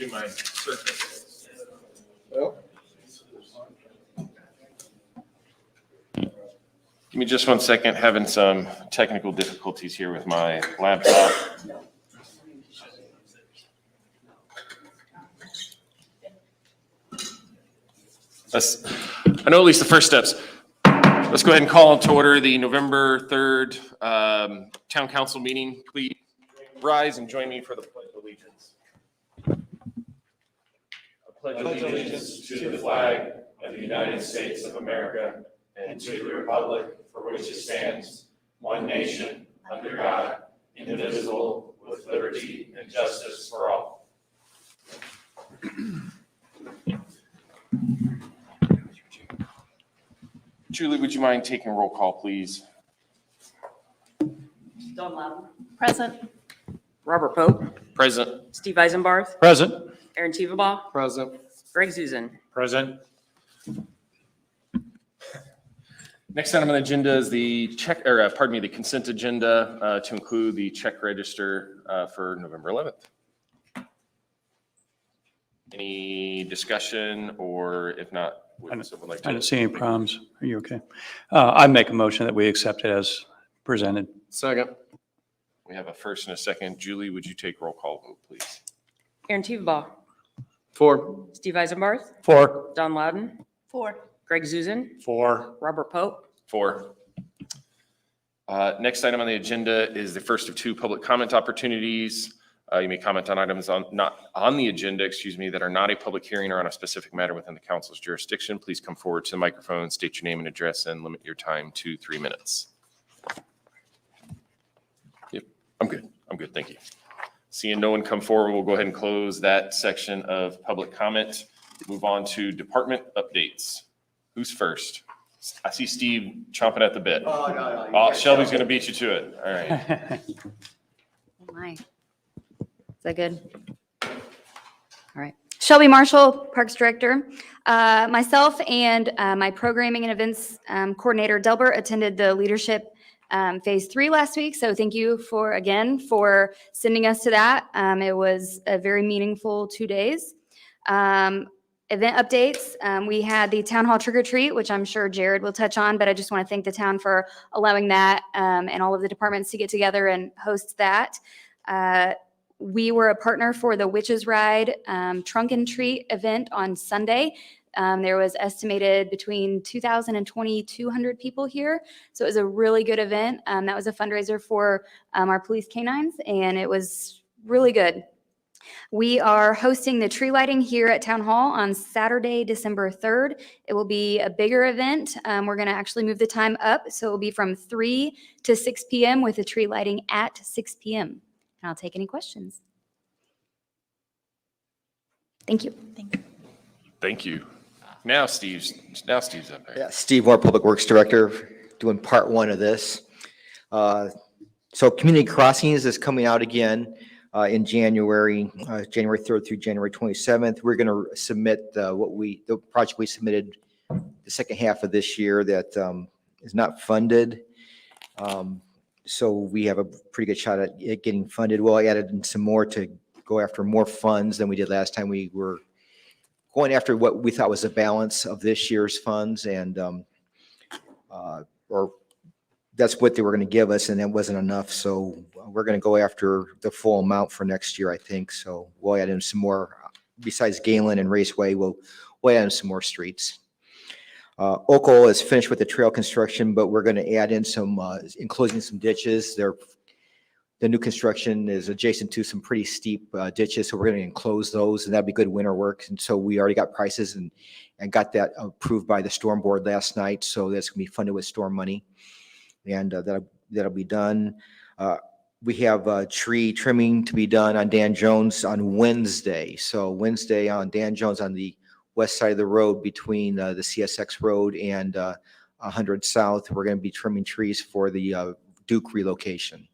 to my circuit. Well, Give me just 1 second, having some technical difficulties here with my laptop. I know at least the first steps. Let's go ahead and call to order the November 3rd Town Council meeting. Please rise and join me for the Pledge of Allegiance. I pledge allegiance to the flag of the United States of America and to the republic for which it stands, one nation, under God, indivisible, with liberty and justice for all. Julie, would you mind taking roll call, please? Dawn Loudon. Present. Robert Pope. Present. Steve Eisenbarth. present. Aaron Tevabaugh. Present. Greg Zuzen. Present. Next item on the agenda is the the consent agenda to include the check register for November 11th. Any discussion, or if not, would someone like to? I don't see any problems. Are you okay? I make a motion that we accept it as presented. Second. We have a first and a second. Julie, would you take roll call vote, please? Aaron Tevabaugh. 4. Steve Eisenbarth. 4. Dawn Loudon. 4. Greg Zuzen. 4. Robert Pope. 4. Next item on the agenda is the first of 2 public comment opportunities. You may comment on items not on the agenda, that are not a public hearing or on a specific matter within the council's jurisdiction. Please come forward to the microphone, state your name and address, and limit your time to 3 minutes. Yep, I'm good, thank you. Seeing no one come forward, we'll go ahead and close that section of public comment. Move on to department updates. Who's first? I see Steve chomping at the bit. Oh, Shelby's gonna beat you to it. All right. Oh my. Is that good? All right. Shelby Marshall, Parks Director. Myself and my programming and events coordinator, Delbert, attended the leadership phase 3 last week. So thank you for sending us to that. It was a very meaningful 2 days. Event updates. We had the town hall trick or treat, which I'm sure Jared will touch on, but I just want to thank the town for allowing that and all of the departments to get together and host that. We were a partner for the Witches Ride Trunk and Treat event on Sunday. There was estimated between 2,000 and 2,200 people here. So it was a really good event. That was a fundraiser for our police canines, and it was really good. We are hosting the tree lighting here at Town Hall on Saturday, December 3rd. It will be a bigger event. We're going to actually move the time up. So it will be from 3 to 6 p.m. with the tree lighting at 6 p.m. And I'll take any questions. Thank you. Thank you. Now Steve's up there. Yeah, Steve Moore, Public Works Director, doing part 1 of this. So Community Crossings is coming out again in January 3rd through January 27th. We're going to submit the project we submitted the second half of this year that is not funded. So we have a pretty good shot at it getting funded. Well, I added in some more to go after more funds than we did last time. We were going after what we thought was a balance of this year's funds, and or that's what they were going to give us, and it wasn't enough. So we're going to go after the full amount for next year, I think. So we'll add in some more. Besides Galen and Raceway, we'll add in some more streets. Oakle is finished with the trail construction, but we're going to add in some enclosing some ditches. The new construction is adjacent to some pretty steep ditches, so we're going to enclose those, and that'd be good winter work. And so we already got prices and got that approved by the storm board last night. So that's going to be funded with storm money, and that'll be done. We have tree trimming to be done on Dan Jones on Wednesday. So Wednesday on Dan Jones on the west side of the road between the CSX road and 100 South, we're going to be trimming trees for the Duke relocation.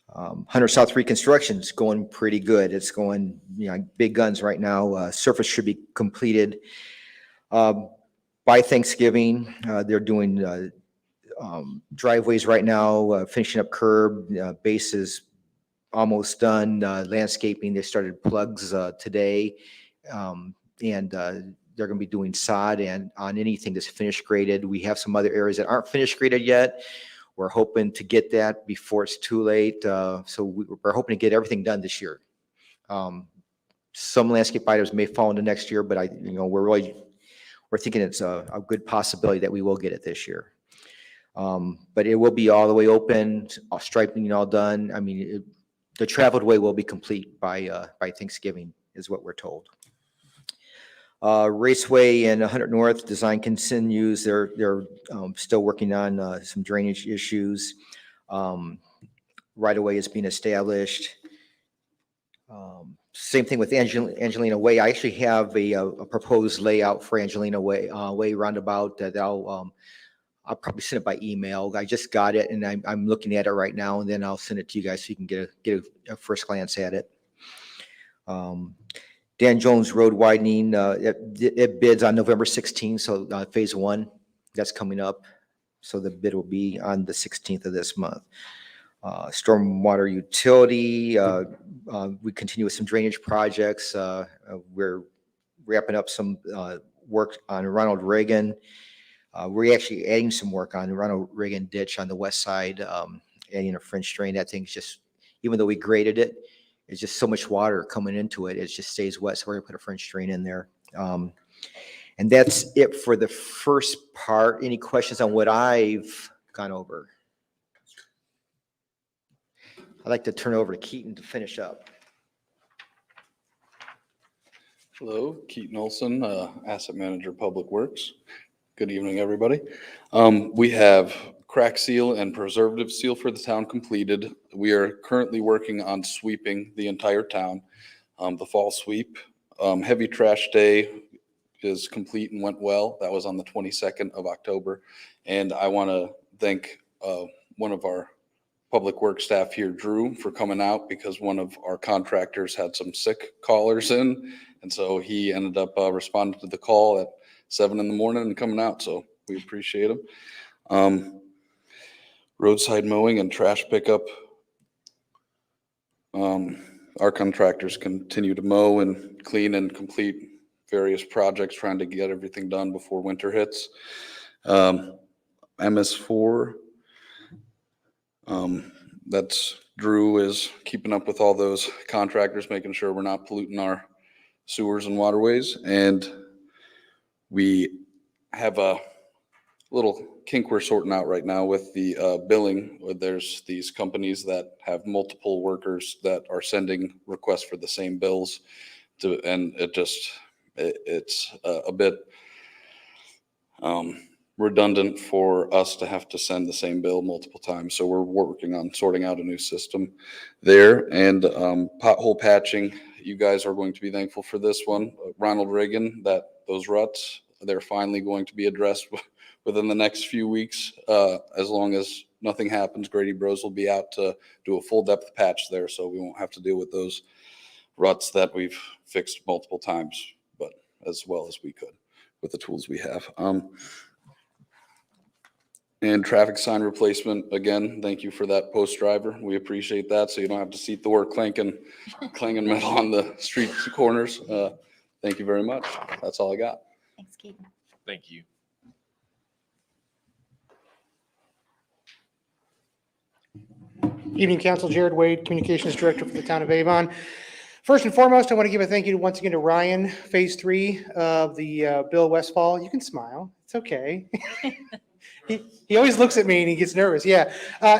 100 South reconstruction is going pretty good. It's going, big guns right now. Surface should be completed by Thanksgiving. They're doing driveways right now, finishing up curb, bases almost done. Landscaping, they started plugs today. And they're going to be doing sod and on anything that's finish graded. We have some other areas that aren't finish graded yet. We're hoping to get that before it's too late. So we're hoping to get everything done this year. Some landscape items may fall into next year, but we're thinking it's a good possibility that we will get it this year. But it will be all the way open, striping all done. I mean, the traveled way will be complete by Thanksgiving, is what we're told. Raceway and 100 North design continues. They're still working on some drainage issues. Right away is being established. Same thing with Angelina Way. I actually have a proposed layout for Angelina Way roundabout that I'll probably send it by email. I just got it and I'm looking at it right now, and then I'll send it to you guys so you can get a first glance at it. Dan Jones Road widening, it bids on November 16th, so phase 1, that's coming up. So the bid will be on the 16th of this month. Stormwater utility, we continue with some drainage projects. We're wrapping up some work on Ronald Reagan. We're actually adding some work on the Ronald Reagan ditch on the west side, adding a French drain. That thing's just, even though we graded it, it's just so much water coming into it. It just stays wet. So we're gonna put a French drain in there. And that's it for the first part. Any questions on what I've gone over? I'd like to turn it over to Keaton to finish up. Hello, Keaton Olson, Asset Manager, Public Works. Good evening, everybody. We have crack seal and preservative seal for the town completed. We are currently working on sweeping the entire town. The fall sweep, heavy trash day is complete and went well. That was on the 22nd of October. And I want to thank one of our Public Works staff here, Drew, for coming out because one of our contractors had some sick callers in. And so he ended up responding to the call at 7 in the morning and coming out. So we appreciate him. Roadside mowing and trash pickup. Our contractors continue to mow and clean and complete various projects, trying to get everything done before winter hits. MS4, that's Drew is keeping up with all those contractors, making sure we're not polluting our sewers and waterways. And we have a little kink we're sorting out right now with the billing. There's these companies that have multiple workers that are sending requests for the same bills to, and it's a bit redundant for us to have to send the same bill multiple times. So we're working on sorting out a new system there. And pothole patching, you guys are going to be thankful for this one. Ronald Reagan, that those ruts, they're finally going to be addressed within the next few weeks. As long as nothing happens, Grady Bros will be out to do a full depth patch there, so we won't have to deal with those ruts that we've fixed multiple times, but as well as we could with the tools we have. And traffic sign replacement, again, thank you for that post driver. We appreciate that, so you don't have to see Thor clanging metal on the street corners. Thank you very much. That's all I got. Thanks, Keaton. Thank you. Evening, Council. Jared Wade, Communications Director for the Town of Avon. First and foremost, I want to give a thank you once again to Ryan, Phase 3 of the Bill Westfall. You can smile. It's okay. He always looks at me and he gets nervous. Yeah.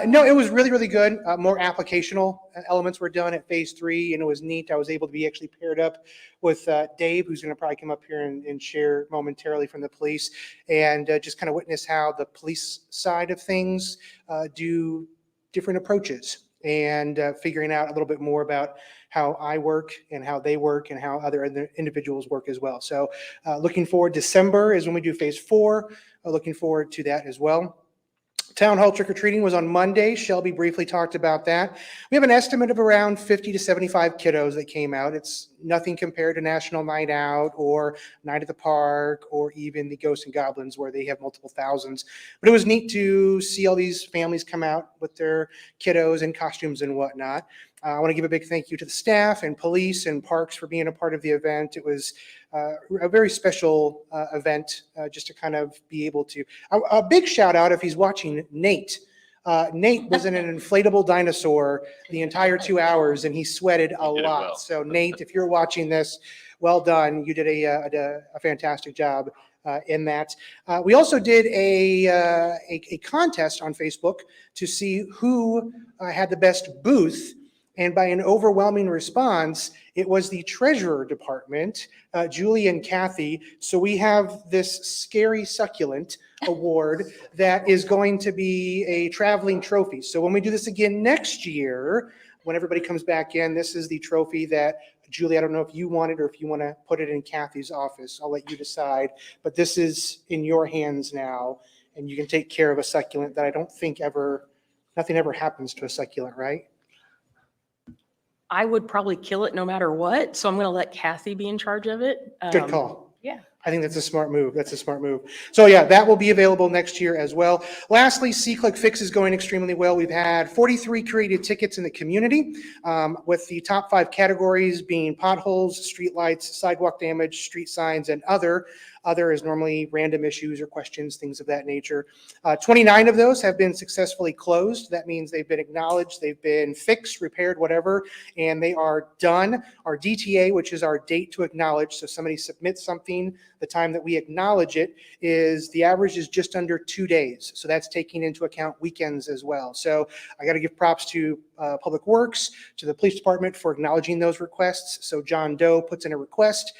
No, it was really, really good. More applicational elements were done at Phase 3, and it was neat. I was able to be actually paired up with Dave, who's going to probably come up here and share momentarily from the police, and just kind of witness how the police side of things do different approaches, and figuring out a little bit more about how I work and how they work and how other individuals work as well. So looking forward, December is when we do Phase 4. Looking forward to that as well. Town Hall trick-or-treating was on Monday. Shelby briefly talked about that. We have an estimate of around 50 to 75 kiddos that came out. It's nothing compared to National Night Out or Night at the Park or even the Ghosts and Goblins, where they have multiple thousands. But it was neat to see all these families come out with their kiddos in costumes and whatnot. I want to give a big thank you to the staff and police and parks for being a part of the event. It was a very special event just to kind of be able to. A big shout out if he's watching, Nate. Nate was in an inflatable dinosaur the entire 2 hours and he sweated a He did lot. well. So Nate, if you're watching this, well done. You did a fantastic job in that. We also did a contest on Facebook to see who had the best booth. And by an overwhelming response, it was the treasurer department, Julie and Kathy. So we have this scary succulent award that is going to be a traveling trophy. So when we do this again next year, when everybody comes back in, this is the trophy that Julie, I don't know if you want it or if you want to put it in Kathy's office. I'll let you decide. But this is in your hands now, and you can take care of a succulent that I don't think nothing ever happens to a succulent, right? I would probably kill it no matter what, so I'm going to let Kathy be in charge of it. Good call. Yeah. I think that's a smart move. That's a smart move. So yeah, that will be available next year as well. Lastly, C-Click Fix is going extremely well. We've had 43 created tickets in the community, with the top 5 categories being potholes, streetlights, sidewalk damage, street signs, and other. Other is normally random issues or questions, things of that nature. 29 of those have been successfully closed. That means they've been acknowledged, they've been fixed, repaired, whatever, and they are done. Our DTA, which is our date to acknowledge, so somebody submits something, the time that we acknowledge it is the average is just under 2 days. So that's taking into account weekends as well. So I got to give props to Public Works, to the police department for acknowledging those requests. So John Doe puts in a request.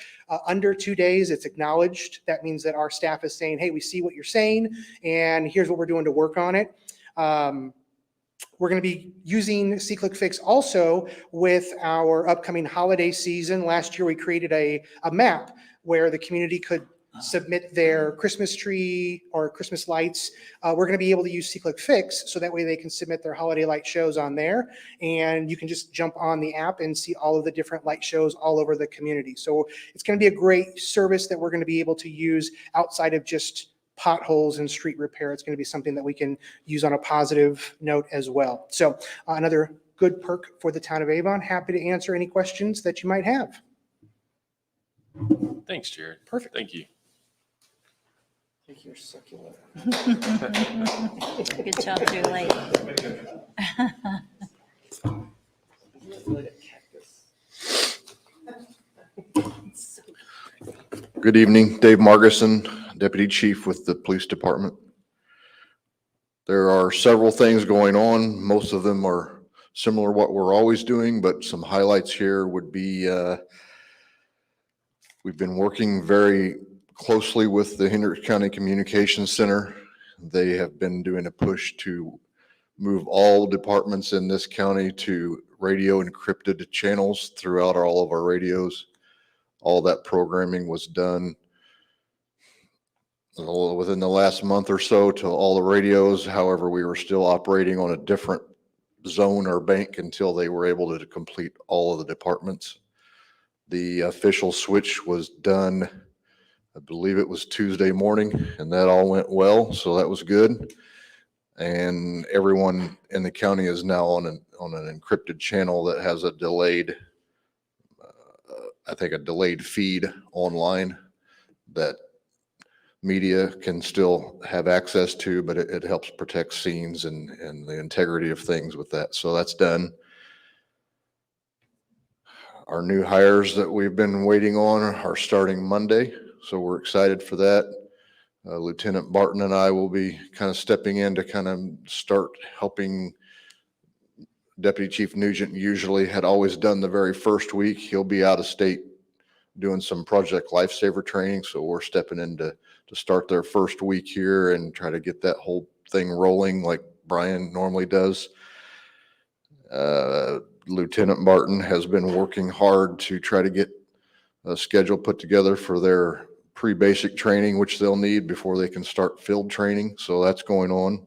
Under 2 days, it's acknowledged. That means that our staff is saying, hey, we see what you're saying, and here's what we're doing to work on it. We're going to be using C-Click Fix also with our upcoming holiday season. Last year, we created a map where the community could submit their Christmas tree or Christmas lights. We're going to be able to use C-Click Fix so that way they can submit their holiday light shows on there, and you can just jump on the app and see all of the different light shows all over the community. So it's going to be a great service that we're going to be able to use outside of just potholes and street repair. It's going to be something that we can use on a positive note as well. So another good perk for the town of Avon. Happy to answer any questions that you might have. Thanks, Jared. Perfect. Thank you. Thank you, succulent. Good job, Julie. Good evening, Dave Margison, Deputy Chief with the Police Department. There are several things going on. Most of them are similar to what we're always doing, but some highlights here would be we've been working very closely with the Hendricks County Communications Center. They have been doing a push to move all departments in this county to radio encrypted channels throughout all of our radios. All that programming was done within the last month or so to all the radios. However, we were still operating on a different zone or bank until they were able to complete all of the departments. The official switch was done, I believe it was Tuesday morning, and that all went well, so that was good. And everyone in the county is now on an encrypted channel that has a delayed, I think a delayed feed online that media can still have access to, but it helps protect scenes and the integrity of things with that. So that's done. Our new hires that we've been waiting on are starting Monday, so we're excited for that. Lieutenant Barton and I will be kind of stepping in to kind of start helping. Deputy Chief Nugent usually had always done the very first week. He'll be out of state doing some Project Lifesaver training, so we're stepping in to start their first week here and try to get that whole thing rolling like Brian normally does. Lieutenant Martin has been working hard to try to get a schedule put together for their pre-basic training, which they'll need before they can start field training. So that's going on.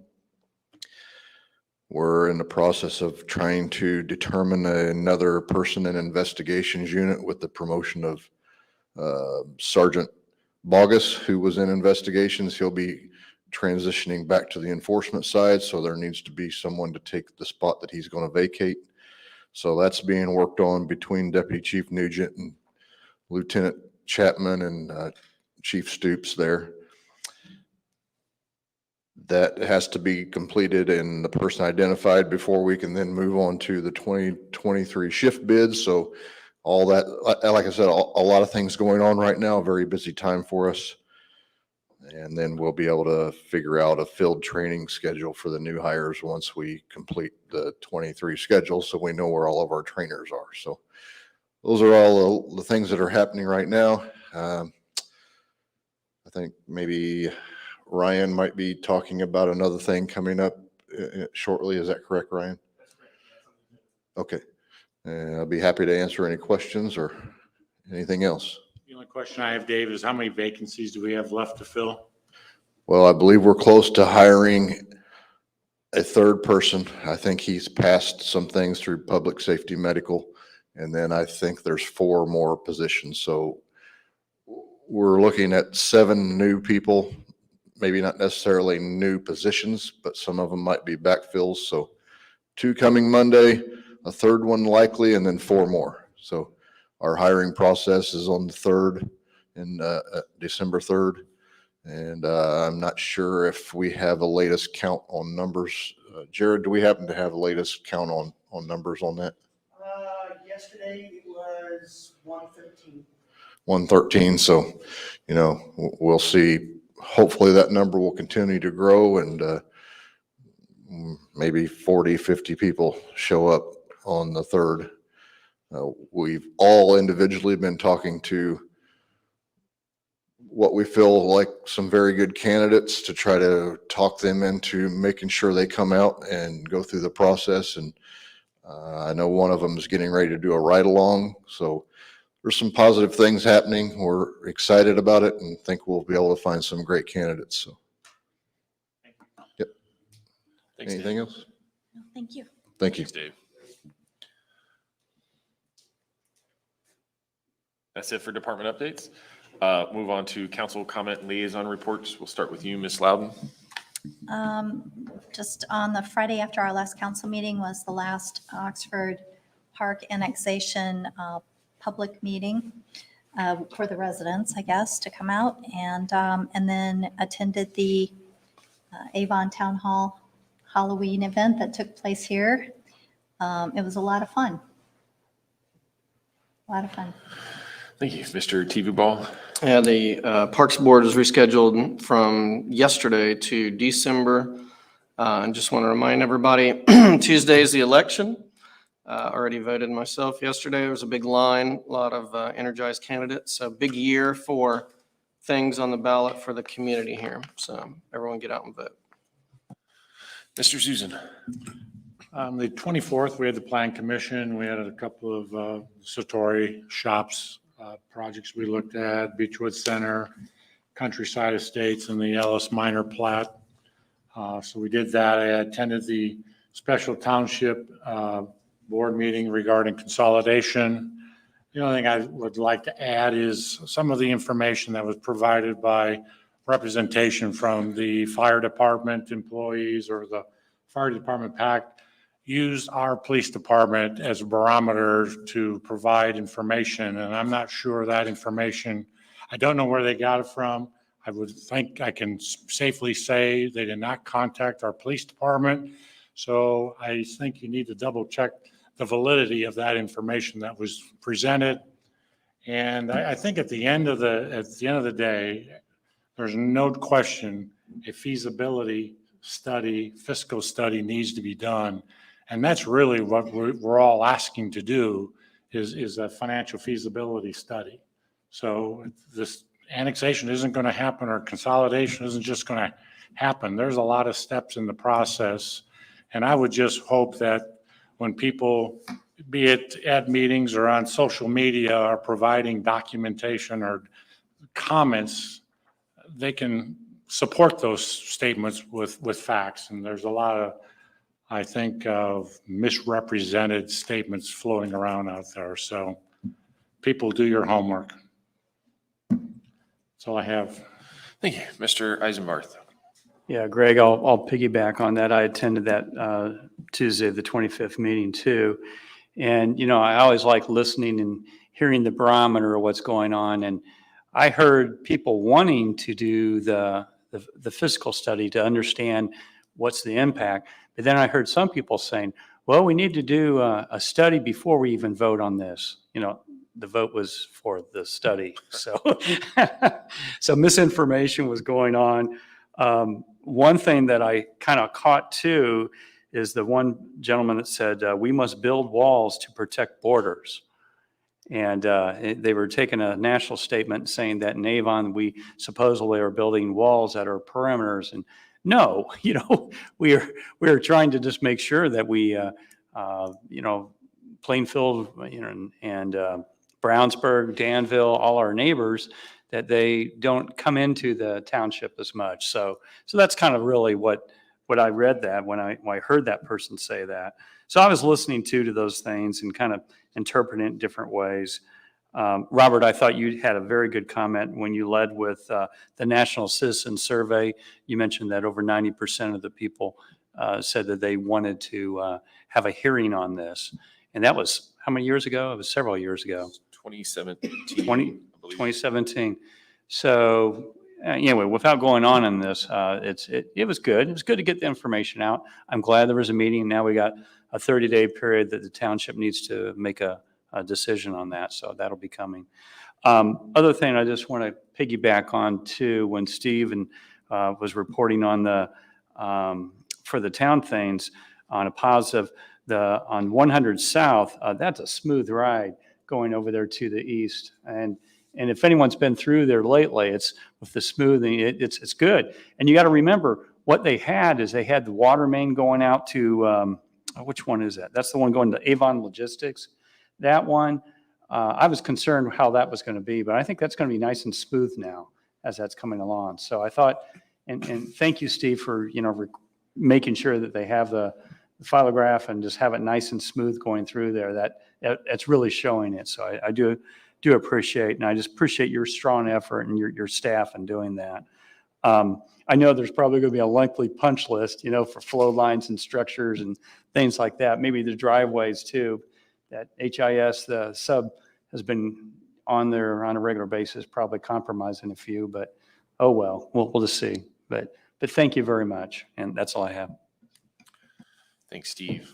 We're in the process of trying to determine another person in investigations unit with the promotion of Sergeant Bogus, who was in investigations. He'll be transitioning back to the enforcement side, so there needs to be someone to take the spot that he's going to vacate. So that's being worked on between Deputy Chief Nugent and Lieutenant Chapman and Chief Stoops there. That has to be completed and the person identified before we can then move on to the 2023 shift bids. So all that, like I said, a lot of things going on right now, a very busy time for us. And then we'll be able to figure out a field training schedule for the new hires once we complete the 23 schedule, so we know where all of our trainers are. So those are all the things that are happening right now. I think maybe Ryan might be talking about another thing coming up shortly. Is that correct, Ryan? Okay. I'll be happy to answer any questions or anything else. The only question I have, Dave, is how many vacancies do we have left to fill? Well, I believe we're close to hiring a third person. I think he's passed some things through public safety medical. And then I think there's 4 more positions. So we're looking at 7 new people, maybe not necessarily new positions, but some of them might be backfills. So 2 coming Monday, a third one likely, and then 4 more. So our hiring process is on the 3rd, in December 3rd. And I'm not sure if we have a latest count on numbers. Jared, do we happen to have a latest count on numbers on that? Yesterday it was 113. 113. So, we'll see. Hopefully that number will continue to grow and maybe 40, 50 people show up on the 3rd. We've all individually been talking to what we feel like some very good candidates to try to talk them into making sure they come out and go through the process. And I know one of them is getting ready to do a ride along. So there's some positive things happening. We're excited about it and think we'll be able to find some great candidates. So, yep. Thanks, Anything Dave. else? No, thank you. Thank you. Thanks, Dave. That's it for department updates. Move on to council comment liaison reports. We'll start with you, Ms. Loudon. Just on the Friday after our last council meeting was the last Oxford Park annexation public meeting for the residents, I guess, to come out and then attended the Avon Town Hall Halloween event that took place here. It was a lot of fun. A lot of fun. Thank you. Mr. TV Ball. Yeah, the Parks Board is rescheduled from yesterday to December. And just want to remind everybody, Tuesday is the election. Already voted myself yesterday. There was a big line, a lot of energized candidates. A big year for things on the ballot for the community here. So everyone get out and vote. Mr. Susan. The 24th, we had the Plan Commission. We had a couple of Satori shops projects we looked at, Beechwood Center, Countryside Estates, and the Ellis Minor Plat. So we did that. I attended the special township board meeting regarding consolidation. The only thing I would like to add is some of the information that was provided by representation from the fire department employees or the fire department pact used our police department as a barometer to provide information. And I'm not sure that information, I don't know where they got it from. I would think I can safely say they did not contact our police department. So I think you need to double check the validity of that information that was presented. And I think at the end of the day, there's no question a feasibility study, fiscal study needs to be done. And that's really what we're all asking to do is a financial feasibility study. So this annexation isn't going to happen or consolidation isn't just going to happen. There's a lot of steps in the process. And I would just hope that when people, be it at meetings or on social media, are providing documentation or comments, they can support those statements with facts. And there's a lot of, I think, of misrepresented statements floating around out there. So people, do your homework. That's all I have. Thank you. Mr. Eisenbarth. Yeah, Greg, I'll piggyback on that. I attended that Tuesday, the 25th meeting too. And, I always like listening and hearing the barometer of what's going on. And I heard people wanting to do the fiscal study to understand what's the impact. But then I heard some people saying, well, we need to do a study before we even vote on this. The vote was for the study. So, so misinformation was going on. One thing that I kind of caught too is the one gentleman that said, we must build walls to protect borders. And they were taking a national statement saying that in Avon, we supposedly are building walls that are perimeters. And no, we are trying to just make sure that we, Plainfield, and Brownsburg, Danville, all our neighbors, that they don't come into the township as much. So that's kind of really what I read that when I heard that person say that. So I was listening to those things and kind of interpreting it in different ways. Robert, I thought you had a very good comment when you led with the National Citizen Survey. You mentioned that over 90% of the people said that they wanted to have a hearing on this. And that was how many years ago? It was several years ago. 2017. 2017. So anyway, without going on in this, it was good. It was good to get the information out. I'm glad there was a meeting. Now we got a 30-day period that the township needs to make a decision on that. So that'll be coming. Other thing I just want to piggyback on too, when Steve was reporting on the for the town things on a positive, on 100 South, that's a smooth ride going over there to the east. And if anyone's been through there lately, it's with the smoothing, it's good. And you got to remember what they had is they had the water main going out to, which one is that? That's the one going to Avon Logistics. That one, I was concerned how that was going to be, but I think that's going to be nice and smooth now as that's coming along. So I thought, and thank you, Steve, for, making sure that they have the photograph and just have it nice and smooth going through there. That's really showing it. So I do appreciate, and I just appreciate your strong effort and your staff in doing that. I know there's probably going to be a lengthy punch list, for flow lines and structures and things like that. Maybe the driveways too. That HIS, the sub, has been on there on a regular basis, probably compromising a few, but oh well, we'll just see. But thank you very much, and that's all I have. Thanks, Steve.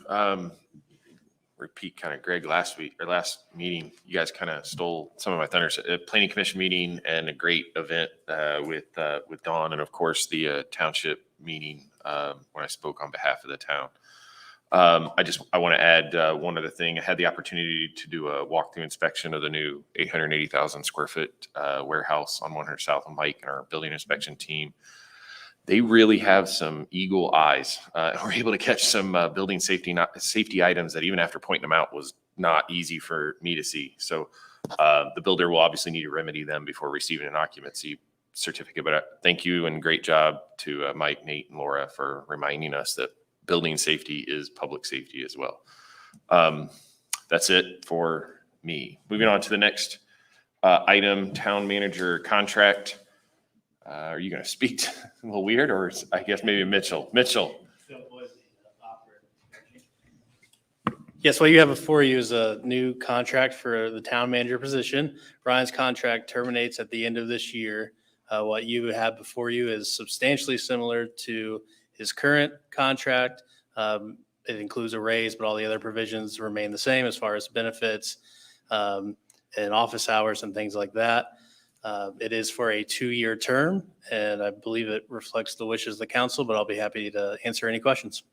Repeat kind of Greg last meeting, you guys kind of stole some of my thunder. A planning commission meeting and a great event with Dawn, and of course the township meeting when I spoke on behalf of the town. I want to add one other thing. I had the opportunity to do a walkthrough inspection of the new 880,000 square foot warehouse on 100 South and Mike, and our building inspection team. They really have some eagle eyes. We're able to catch some building safety items that even after pointing them out was not easy for me to see. So the builder will obviously need to remedy them before receiving an occupancy certificate. But thank you and great job to Mike, Nate, and Laura for reminding us that building safety is public safety as well. That's it for me. Moving on to the next item, town manager contract. Are you going to speak a little weird, or I guess maybe Mitchell? Yes, what you have before you is a new contract for the town manager position. Ryan's contract terminates at the end of this year. What you have before you is substantially similar to his current contract. It includes a raise, but all the other provisions remain the same as far as benefits and office hours and things like that. It is for a 2-year term, and I believe it reflects the wishes of the council, but I'll be happy to answer any questions.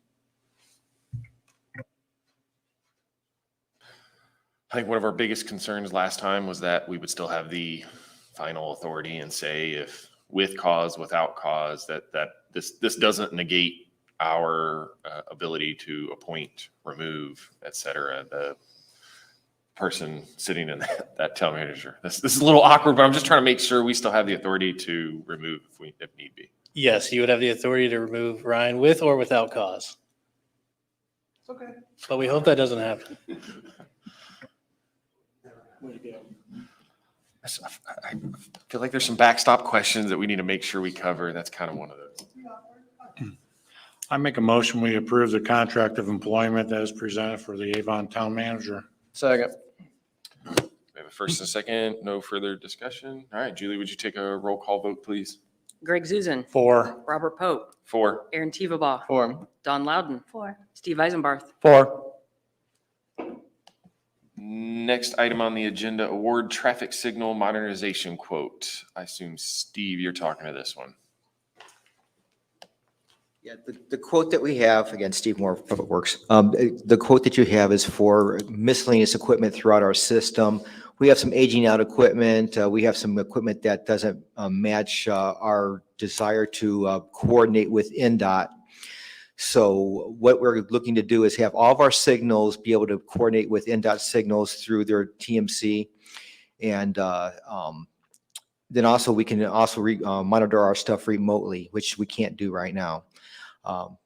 I think one of our biggest concerns last time was that we would still have the final authority and say if with cause, without cause, that this doesn't negate our ability to appoint, remove, et cetera, the person sitting in that town manager. This is a little awkward, but I'm just trying to make sure we still have the authority to remove if need be. Yes, you would have the authority to remove Ryan with or without cause. Okay. But we hope that doesn't happen. I feel like there's some backstop questions that we need to make sure we cover. That's kind of one of those. I make a motion, we approve the contract of employment that is presented for the Avon Town Manager. Second. We have a first and a second. No further discussion. All right, Julie, would you take a roll call vote, please? Greg Zuzen, 4. Robert Pope, 4. Aaron Teveba, Four. Don Loudon, 4. Steve Eisenbarth. 4. Next item on the agenda, award traffic signal modernization quote. I assume, Steve, you're talking to this one. Yeah, the quote that we have, again, Steve Moore, Public Works, the quote that you have is for miscellaneous equipment throughout our system. We have some aging out equipment. We have some equipment that doesn't match our desire to coordinate with NDOT. So what we're looking to do is have all of our signals be able to coordinate with NDOT signals through their TMC. And then also we can also monitor our stuff remotely, which we can't do right now.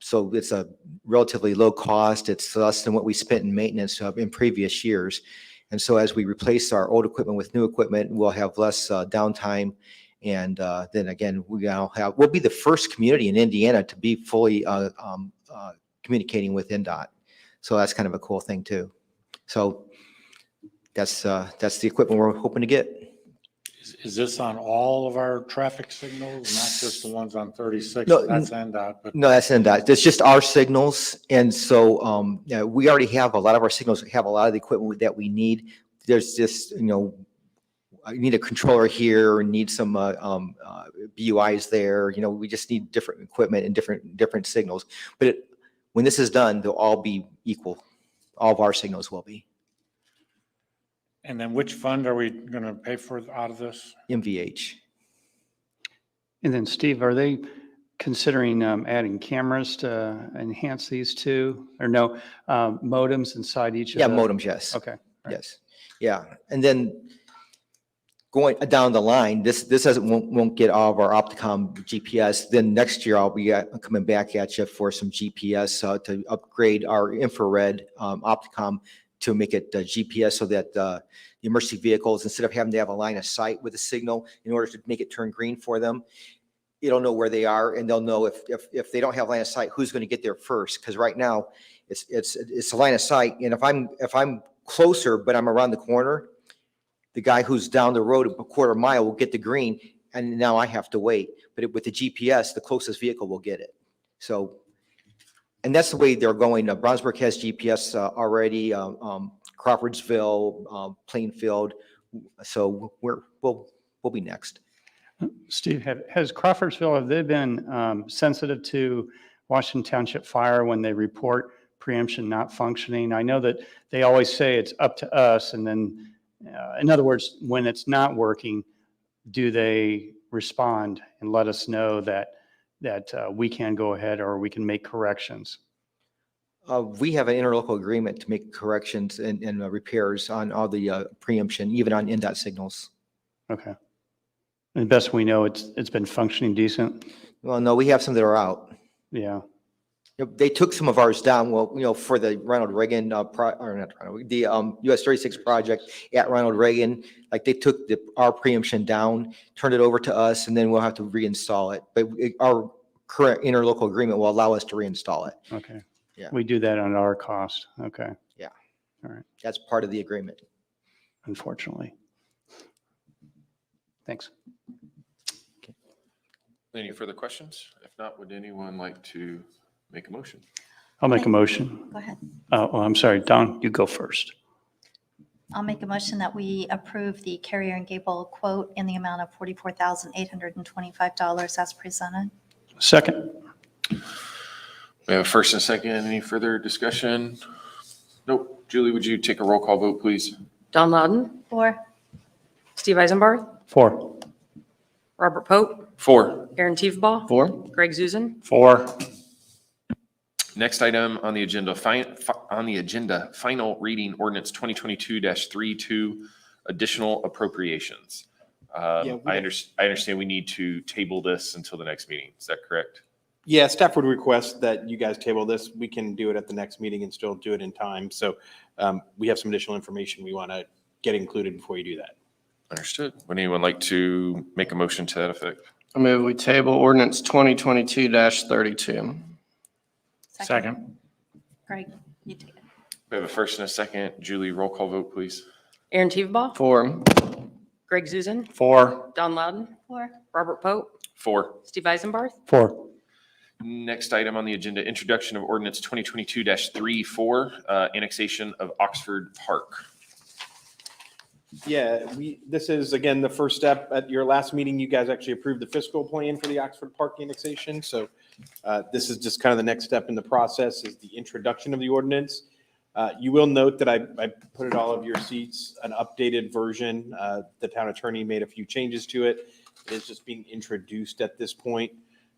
So it's a relatively low cost. It's less than what we spent in maintenance in previous years. And so as we replace our old equipment with new equipment, we'll have less downtime. And then again, we'll be the first community in Indiana to be fully communicating with NDOT. So that's kind of a cool thing too. So that's the equipment we're hoping to get. Is this on all of our traffic signals, not just the ones on 36? No, That's NDOT, but No, that's NDOT. It's just our signals. And so yeah, we already have a lot of our signals, have a lot of the equipment that we need. There's just, I need a controller here, need some BUIs there. We just need different equipment and different signals. But when this is done, they'll all be equal. All of our signals will be. and then which fund are we going to pay for out of this? MVH. And then Steve, are they considering adding cameras to enhance these two? Or no, modems inside each of Yeah, the? modems, yes. Okay. Right. Yes. Yeah. And then going down the line, this won't get all of our Opticom GPS. Then next year I'll be coming back at you for some GPS to upgrade our infrared Opticom to make it GPS so that the emergency vehicles, instead of having to have a line of sight with a signal in order to make it turn green for them, it'll know where they are and they'll know if they don't have line of sight, who's going to get there first. Because right now it's a line of sight, and if I'm closer but I'm around the corner, the guy who's down the road a quarter mile will get the green, and now I have to wait. But with the GPS, the closest vehicle will get it. So, and that's the way they're going. Brownsburg has GPS already, Crawfordsville, Plainfield. So we'll be next. Steve, has Crawfordsville, have they been sensitive to Washington Township Fire when they report preemption not functioning? I know that they always say it's up to us, and then in other words, when it's not working, do they respond and let us know that we can go ahead or we can make corrections? We have an interlocal agreement to make corrections and repairs on all the preemption, even on NDOT signals. Okay. And best we know, it's been functioning decent. Well, no, we have some that are out. Yeah. They took some of ours down, well, for the Ronald Reagan, the US 36 project at Ronald Reagan, like they took our preemption down, turned it over to us, and then we'll have to reinstall it. But our current interlocal agreement will allow us to reinstall it. Okay. Yeah. We do that on our cost. Okay. Yeah. All right. That's part of the agreement. Unfortunately. Thanks. Any further questions? If not, would anyone like to make a motion? I'll make a motion. Go ahead. Oh, I'm sorry, Don, you go first. I'll make a motion that we approve the Carrier and Gable quote in the amount of $44,825 as presented. Second. We have a first and a second. Any further discussion? Nope. Julie, would you take a roll call vote, please? Don Loudon, 4. Steve Eisenbarth, 4. Robert Pope, 4. Aaron Teveba, 4. Greg Zuzen, 4. Next item on the agenda, final reading ordinance 2022-32, additional appropriations. I understand we need to table this until the next meeting. Is that correct? Yeah, staff would request that you guys table this. We can do it at the next meeting and still do it in time. So we have some additional information we want to get included before you do that. Understood. Would anyone like to make a motion to that effect? I move we table ordinance 2022-32. Second. Greg, you take it. We have a first and a second. Julie, roll call vote, please. Aaron Teveba, 4. Greg Zuzen, 4. Don Loudon, Four. Robert Pope, 4. Steve Eisenbarth. 4. Next item on the agenda, introduction of ordinance 2022-34, annexation of Oxford Park. Yeah, this is, again, the first step. At your last meeting, you guys actually approved the fiscal plan for the Oxford Park annexation. So this is just kind of the next step in the process, is the introduction of the ordinance. You will note that I put at all of your seats an updated version. The town attorney made a few changes to it. It is just being introduced at this point.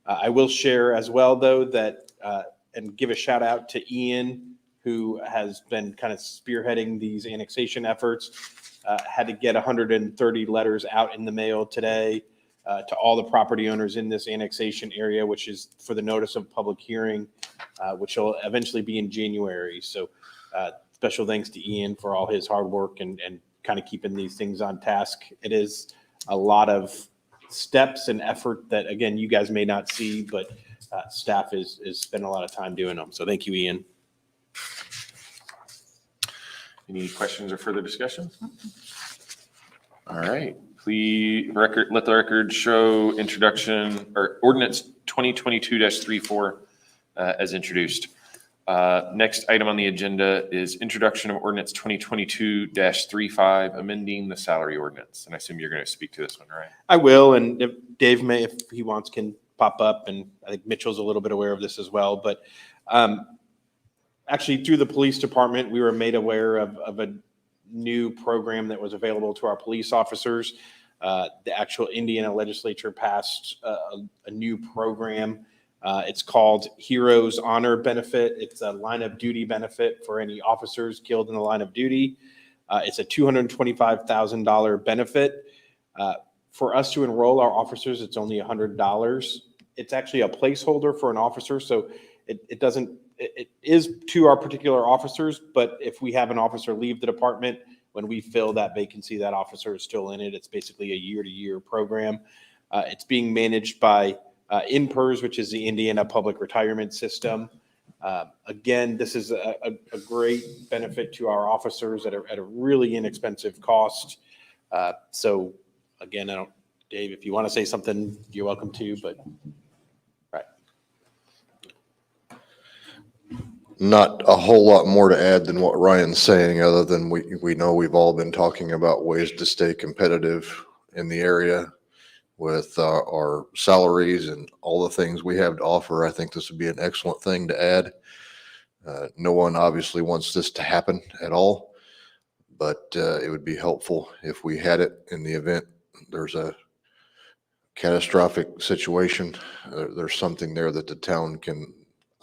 I will share as well, though, that, and give a shout out to Ian, who has been kind of spearheading these annexation efforts. Had to get 130 letters out in the mail today to all the property owners in this annexation area, which is for the notice of public hearing, which will eventually be in January. So special thanks to Ian for all his hard work and kind of keeping these things on task. It is a lot of steps and effort that, again, you guys may not see, but staff is spending a lot of time doing them. So thank you, Ian. Any questions or further discussion? All right, please let the record show introduction or ordinance 2022-34 as introduced. Next item on the agenda is introduction of ordinance 2022-35, amending the salary ordinance. And I assume you're going to speak to this one, right? I will, and if Dave may, if he wants, can pop up, and I think Mitchell's a little bit aware of this as well, but actually through the police department, we were made aware of a new program that was available to our police officers. The actual Indiana legislature passed a new program. It's called Heroes Honor Benefit. It's a line of duty benefit for any officers killed in the line of duty. It's a $225,000 benefit. For us to enroll our officers, it's only $100. It's actually a placeholder for an officer, so it is to our particular officers, but if we have an officer leave the department, when we fill that vacancy, that officer is still in it. It's basically a year-to-year program. It's being managed by INPERS, which is the Indiana Public Retirement System. Again, this is a great benefit to our officers at a really inexpensive cost. So again, Dave, if you want to say something, you're welcome to, but right. Not a whole lot more to add than what Ryan's saying, other than we know we've all been talking about ways to stay competitive in the area with our salaries and all the things we have to offer. I think this would be an excellent thing to add. No one obviously wants this to happen at all, but it would be helpful if we had it in the event there's a catastrophic situation. There's something there that the town can,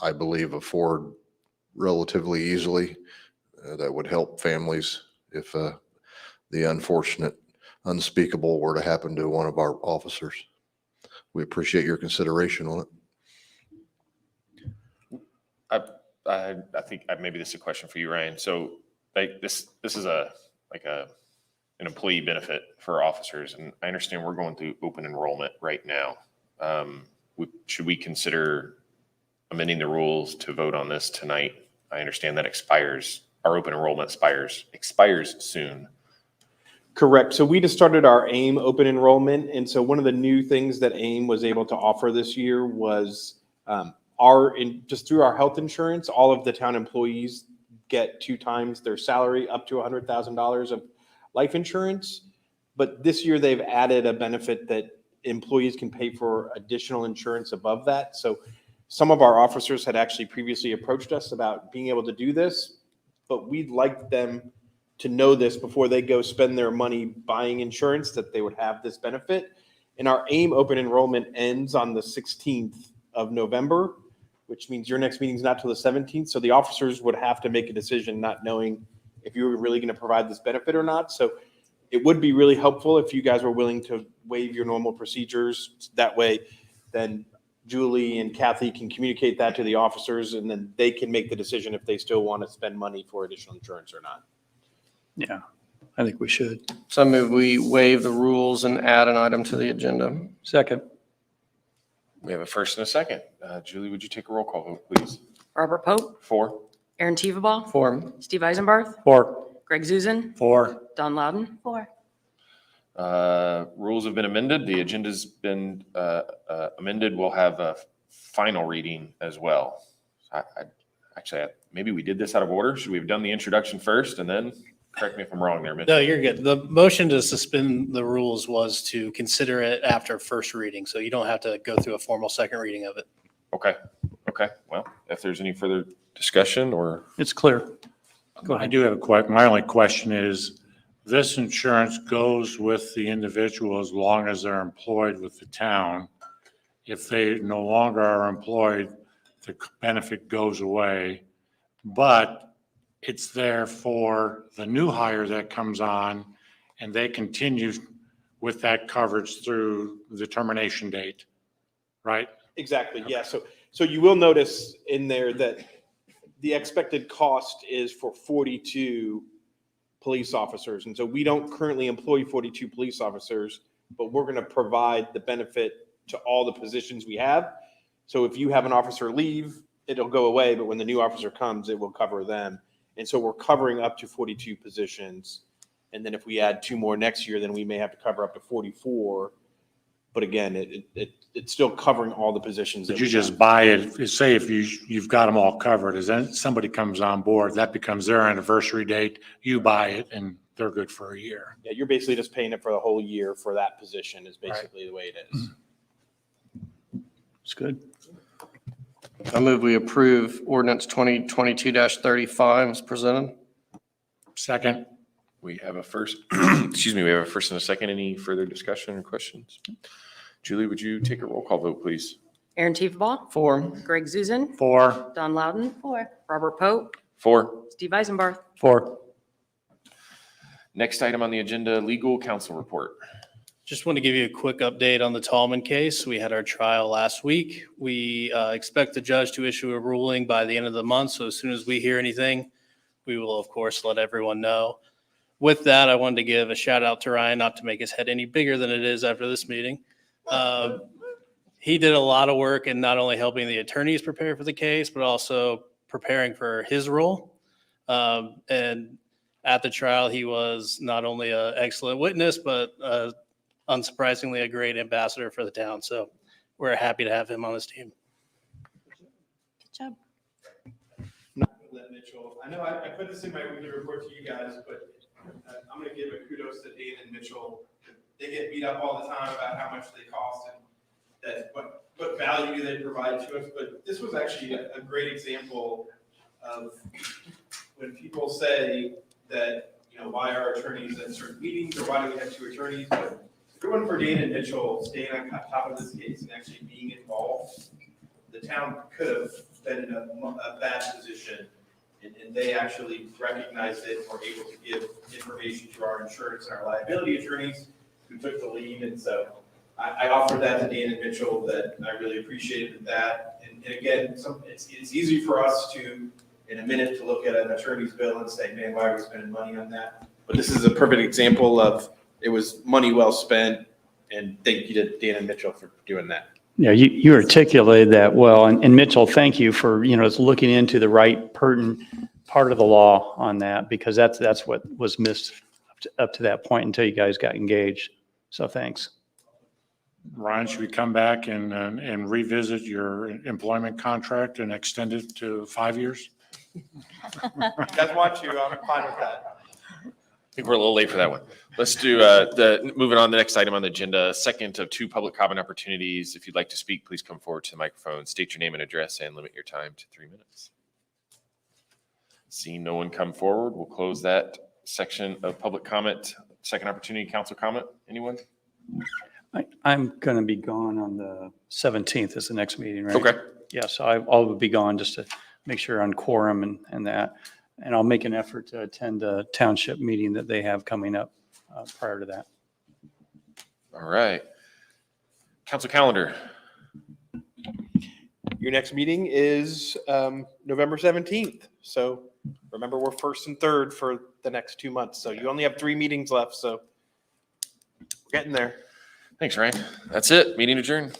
I believe, afford relatively easily that would help families if the unfortunate unspeakable were to happen to one of our officers. We appreciate your consideration on it. I think maybe this is a question for you, Ryan. So like this is an employee benefit for officers, and I understand we're going through open enrollment right now. Should we consider amending the rules to vote on this tonight? I understand that our open enrollment expires soon. Correct. So we just started our AIM open enrollment. And so one of the new things that AIM was able to offer this year was just through our health insurance, all of the town employees get 2 times their salary up to $100,000 of life insurance. But this year they've added a benefit that employees can pay for additional insurance above that. So some of our officers had actually previously approached us about being able to do this, but we'd like them to know this before they go spend their money buying insurance, that they would have this benefit. And our AIM open enrollment ends on the 16th of November, which means your next meeting is not till the 17th. So the officers would have to make a decision not knowing if you were really going to provide this benefit or not. So it would be really helpful if you guys were willing to waive your normal procedures. That way, then Julie and Kathy can communicate that to the officers, and then they can make the decision if they still want to spend money for additional insurance or not. Yeah, I think we should. So I move we waive the rules and add an item to the agenda. Second. We have a first and a second. Julie, would you take a roll call vote, please? Robert Pope, 4. Aaron Teveba, Four. Steve Eisenbarth, Four. Greg Zuzen, 4. Don Loudon. 4. Rules have been amended. The agenda's been amended. We'll have a final reading as well. Actually, maybe we did this out of order. Should we have done the introduction first and then, correct me if I'm wrong there, Mitch? No, you're good. The motion to suspend the rules was to consider it after first reading, so you don't have to go through a formal second reading of it. Okay, well, if there's any further discussion or, It's clear. Go I ahead. do have a my only question is, this insurance goes with the individual as long as they're employed with the town. If they no longer are employed, the benefit goes away, but it's there for the new hire that comes on, and they continue with that coverage through the termination date, right? Exactly, yeah. So you will notice in there that the expected cost is for 42 police officers. And so we don't currently employ 42 police officers, but we're going to provide the benefit to all the positions we have. So if you have an officer leave, it'll go away, but when the new officer comes, it will cover them. And so we're covering up to 42 positions. And then if we add 2 more next year, then we may have to cover up to 44. But again, it's still covering all the positions. But that you we just have. buy it, say if you've got them all covered, as then somebody comes on board, that becomes their anniversary date, you buy it and they're good for a year. Yeah, you're basically just paying it for the whole year for that position is basically the way it is. It's good. I move we approve ordinance 2022-35 as presented. Second, we have a first, excuse me, we have a first and a second. Any further discussion or questions? Julie, would you take a roll call vote, please? Aaron Teveba, Four. Greg Zuzen, 4. Don Loudon, 4. Robert Pope, 4. Steve Eisenbarth. Four. Next item on the agenda, legal counsel report. Just want to give you a quick update on the Tallman case. We had our trial last week. We expect the judge to issue a ruling by the end of the month. So as soon as we hear anything, we will, of course, let everyone know. With that, I wanted to give a shout out to Ryan, not to make his head any bigger than it is after this meeting. He did a lot of work in not only helping the attorneys prepare for the case, but also preparing for his role. And at the trial, he was not only an excellent witness, but unsurprisingly a great ambassador for the town. So we're happy to have him on this team. Good job. Let Mitchell, I know I put this in my weekly report to you guys, but I'm going to give a kudos to Dan and Mitchell. They get beat up all the time about how much they cost and that what value do they provide to us. But this was actually a great example of when people say that, why are attorneys at certain meetings or why do we have 2 attorneys? But if it weren't for Dan and Mitchell staying on top of this case and actually being involved, the town could have been in a bad position. And they actually recognized it and were able to give information to our insurance and our liability attorneys who took the lead. And so I offered that to Dan and Mitchell, that I really appreciated that. And again, it's easy for us to, in a minute, to look at an attorney's bill and say, man, why are we spending money on that? But this is a perfect example of it was money well spent. And thank you to Dan and Mitchell for doing that. Yeah, you articulated that well. And Mitchell, thank you for, looking into the right pertinent part of the law on that, because that's what was missed up to that point until you guys got engaged. So thanks. Ryan, should we come back and revisit your employment contract and extend it to 5 years? If you guys want to, I'm fine with that. I think we're a little late for that one. Let's do moving on to the next item on the agenda, second of 2 public comment opportunities. If you'd like to speak, please come forward to the microphone, state your name and address, and limit your time to 3 minutes. Seeing no one come forward, we'll close that section of public comment. Second opportunity, council comment. Anyone? I'm going to be gone on the 17th is the next meeting, right? Okay. Yeah, so I'll be gone just to make sure on quorum and that. And I'll make an effort to attend a township meeting that they have coming up prior to that. All right. Council calendar. Your next meeting is November 17th. So remember, we're 1st and 3rd for the next 2 months. So you only have 3 meetings left. So we're getting there. Thanks, Ryan. That's it. Meeting adjourned.